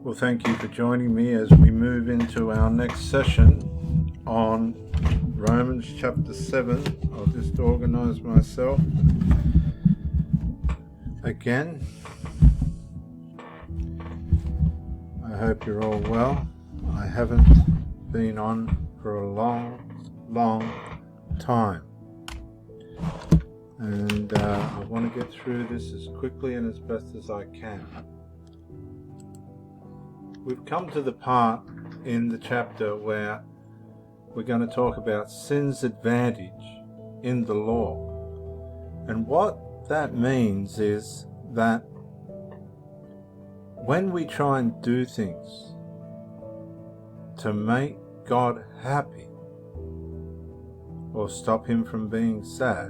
Well, thank you for joining me as we move into our next session on Romans chapter 7. I'll just organize myself again. I hope you're all well. I haven't been on for a long time. And I want to get through this as quickly and as best as I can. We've come to the part in the chapter where we're going to talk about sin's advantage in the law. And what that means is that when we try and do things to make God happy or stop him from being sad,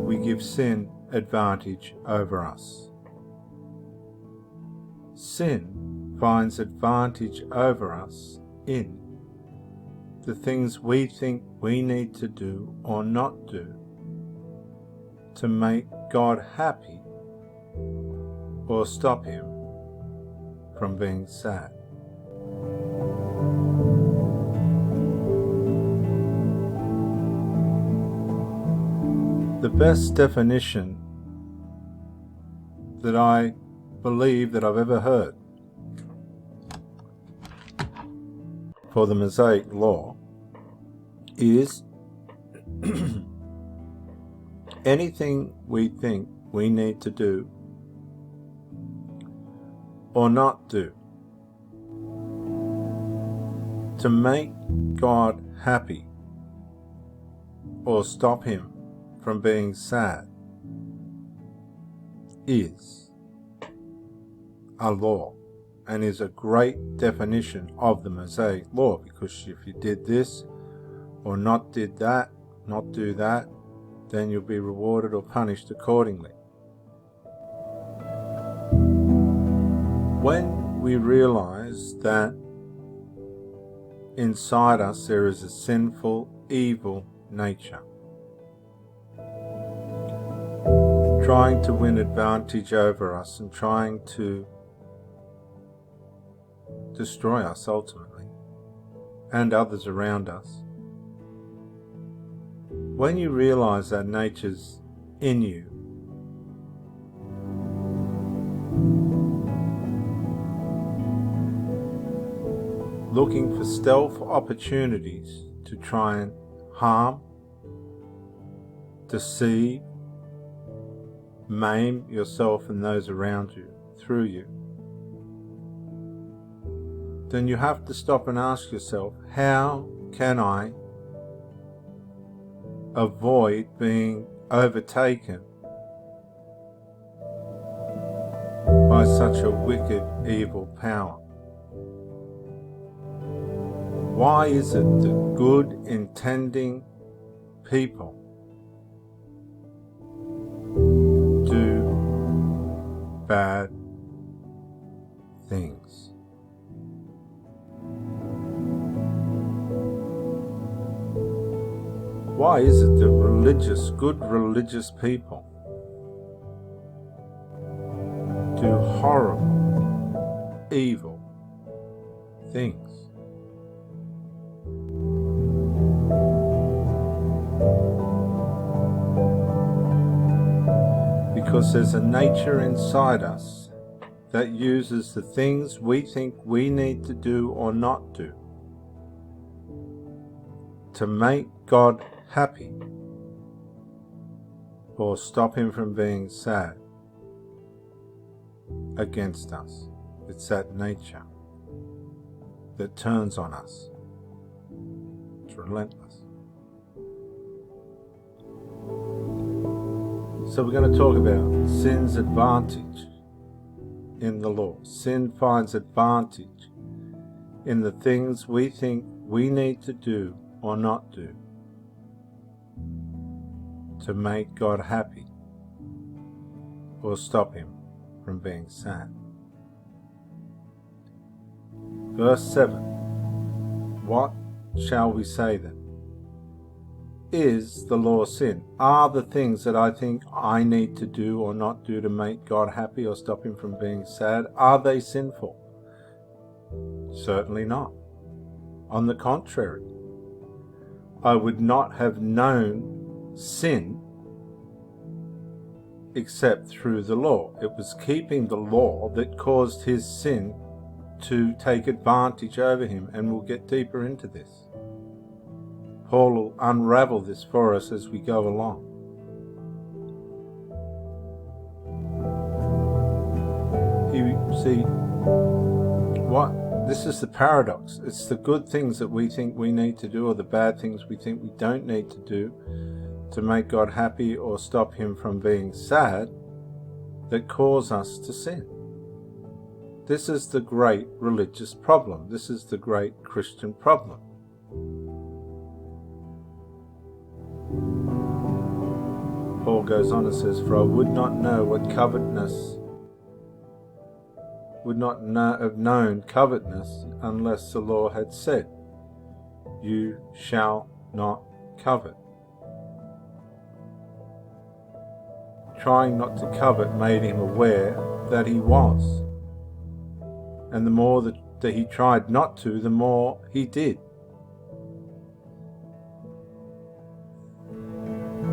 we give sin advantage over us. Sin finds advantage over us in the things we think we need to do or not do to make God happy or stop him from being sad. The best definition that I believe that I've ever heard for the Mosaic law is anything we think we need to do or not do to make God happy or stop him from being sad is a law, and is a great definition of the Mosaic law, because if you did this or not did that, not do that, then you'll be rewarded or punished accordingly. When we realize that inside us there is a sinful, evil nature trying to win advantage over us and trying to destroy us ultimately, and others around us. When you realize that nature's in you, looking for stealth opportunities to try and harm, deceive, maim yourself and those around you through you, then you have to stop and ask yourself, how can I avoid being overtaken by such a wicked, evil power? Why is it that good, intending people do bad things? Why is it that good religious people do horrible, evil things? Because there's a nature inside us that uses the things we think we need to do or not do to make God happy or stop him from being sad against us. It's that nature that turns on us. It's relentless. So we're going to talk about sin's advantage in the law. Sin finds advantage in the things we think we need to do or not do to make God happy or stop him from being sad. Verse 7. What shall we say then? is the law sin? Are the things that I think I need to do or not do to make God happy or stop him from being sad, are they sinful? Certainly not. On the contrary, I would not have known sin except through the law. It was keeping the law that caused his sin to take advantage over him, and we'll get deeper into this. Paul will unravel this for us as we go along. You see, this is the paradox. It's the good things that we think we need to do, or the bad things we think we don't need to do to make God happy or stop him from being sad, that cause us to sin. This is the great religious problem. This is the great Christian problem. Paul goes on and says, "For I would not know what covetousness, would not have known covetousness unless the law had said, 'You shall not covet.'" Trying not to covet made him aware that he was. And the more that he tried not to, the more he did.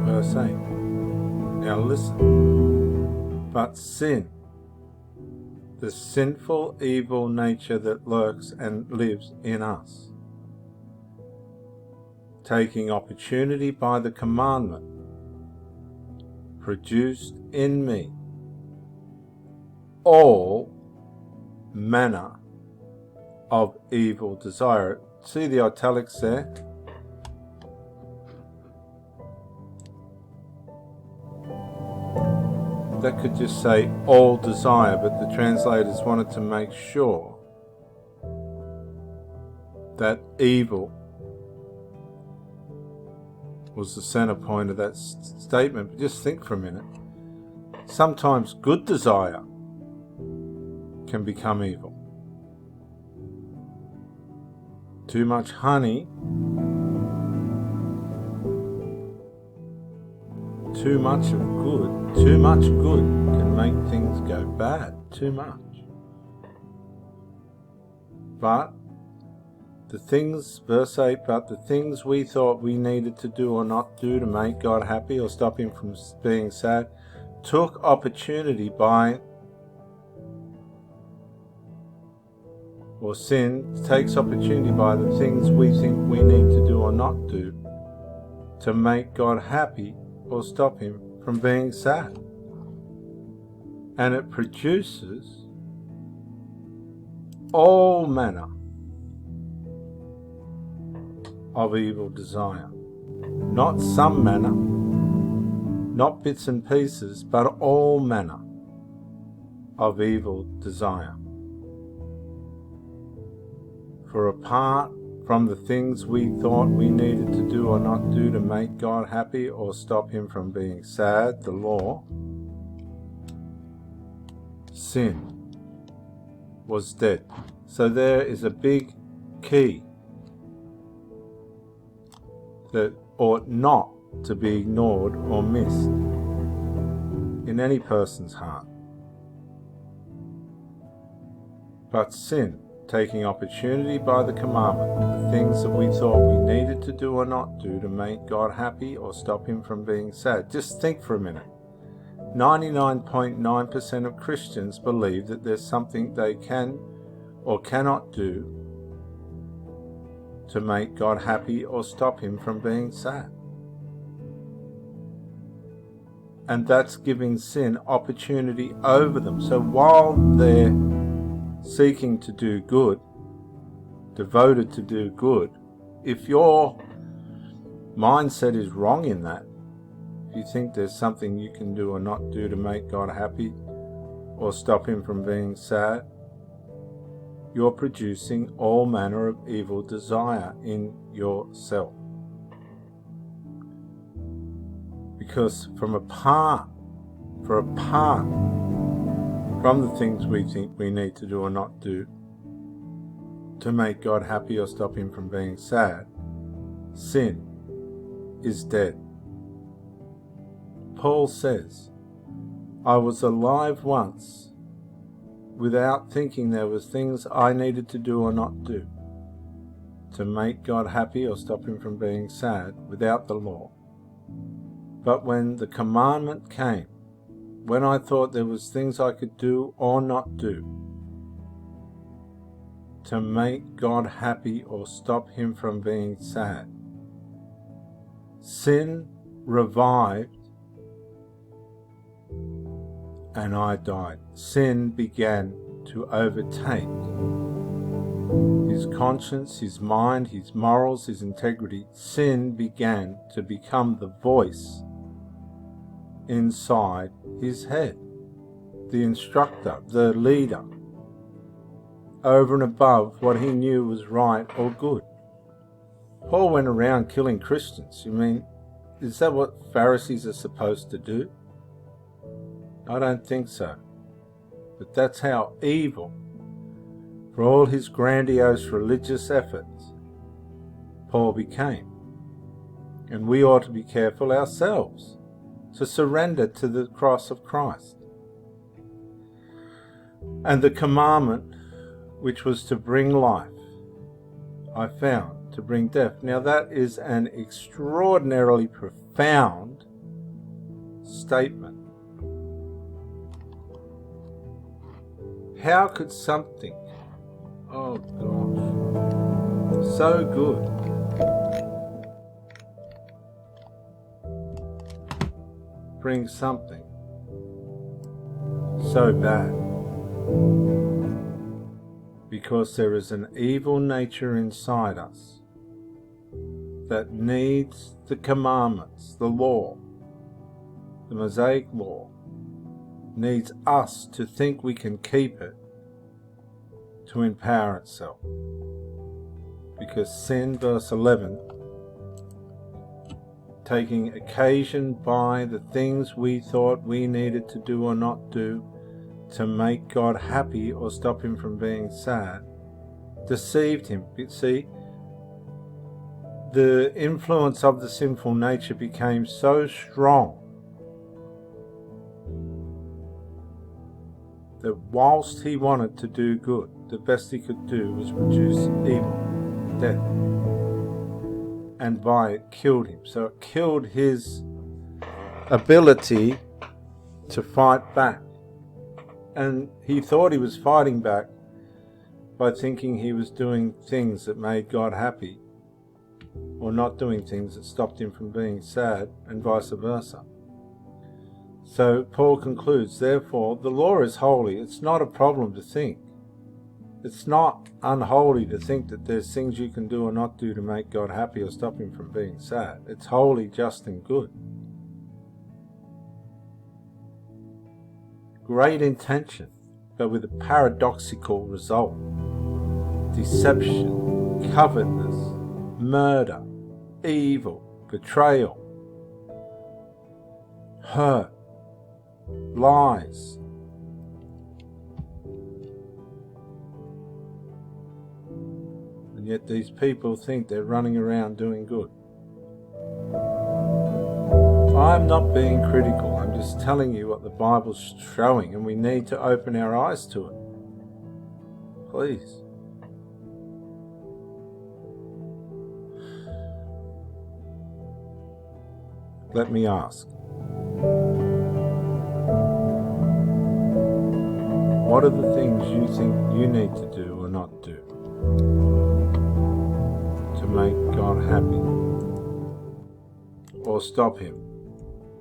Verse 8. Now listen. But sin, the sinful, evil nature that lurks and lives in us, taking opportunity by the commandment, produced in me all manner of evil desire. See the italics there? That could just say all desire, but the translators wanted to make sure that evil was the center point of that statement. But just think for a minute. Sometimes good desire can become evil. Too much honey, too much good can make things go bad. Too much. But the things, verse 8, but the things we thought we needed to do or not do to make God happy or stop him from being sad, took opportunity by, or sin takes opportunity by the things we think we need to do or not do to make God happy or stop him from being sad. And it produces all manner of evil desire. Not some manner, not bits and pieces, but all manner of evil desire. For apart from the things we thought we needed to do or not do to make God happy or stop him from being sad, the law, sin was dead. So there is a big key that ought not to be ignored or missed in any person's heart. But sin, taking opportunity by the commandment, the things that we thought we needed to do or not do to make God happy or stop him from being sad. Just think for a minute. 99.9% of Christians believe that there's something they can or cannot do to make God happy or stop him from being sad. And that's giving sin opportunity over them. So while they're seeking to do good, devoted to do good, if your mindset is wrong in that, if you think there's something you can do or not do to make God happy or stop him from being sad, you're producing all manner of evil desire in yourself. Because apart from the things we think we need to do or not do to make God happy or stop him from being sad, sin is dead. Paul says, I was alive once without thinking there was things I needed to do or not do to make God happy or stop him from being sad without the law. But when the commandment came, when I thought there was things I could do or not do to make God happy or stop him from being sad, sin revived and I died. Sin began to overtake his conscience, his mind, his morals, his integrity. Sin began to become the voice inside his head, the instructor, the leader, over and above what he knew was right or good. Paul went around killing Christians. You mean, is that what Pharisees are supposed to do? I don't think so. But that's how evil, for all his grandiose religious efforts, Paul became. And we ought to be careful ourselves to surrender to the cross of Christ. And the commandment, which was to bring life, I found to bring death. Now that is an extraordinarily profound statement. How could something, oh gosh, so good, bring something so bad? Because there is an evil nature inside us that needs the commandments, the law, the Mosaic law, needs us to think we can keep it to empower itself. Because sin, verse 11, taking occasion by the things we thought we needed to do or not do to make God happy or stop him from being sad, deceived him. You see, the influence of the sinful nature became so strong that whilst he wanted to do good, the best he could do was produce evil, death, and by it killed him. So it killed his ability to fight back. And he thought he was fighting back by thinking he was doing things that made God happy, or not doing things that stopped him from being sad, and vice versa. So Paul concludes, therefore, the law is holy. It's not a problem to think. It's not unholy to think that there's things you can do or not do to make God happy or stop him from being sad. It's holy, just, and good. Great intention, but with a paradoxical result. Deception, covetousness, murder, evil, betrayal, hurt, lies. And yet these people think they're running around doing good. I'm not being critical, I'm just telling you what the Bible's showing, and we need to open our eyes to it. Please. Let me ask. What are the things you think you need to do or not do to make God happy or stop him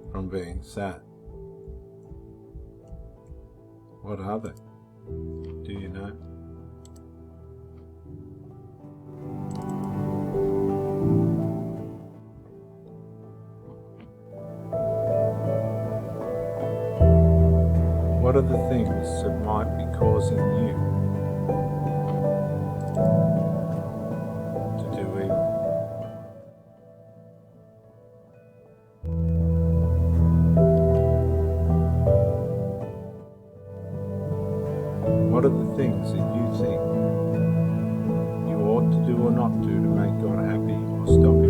from being sad? What are they? Do you know? What are the things that might be causing you to do evil? What are the things that you think you ought to do or not do to make God happy or stop him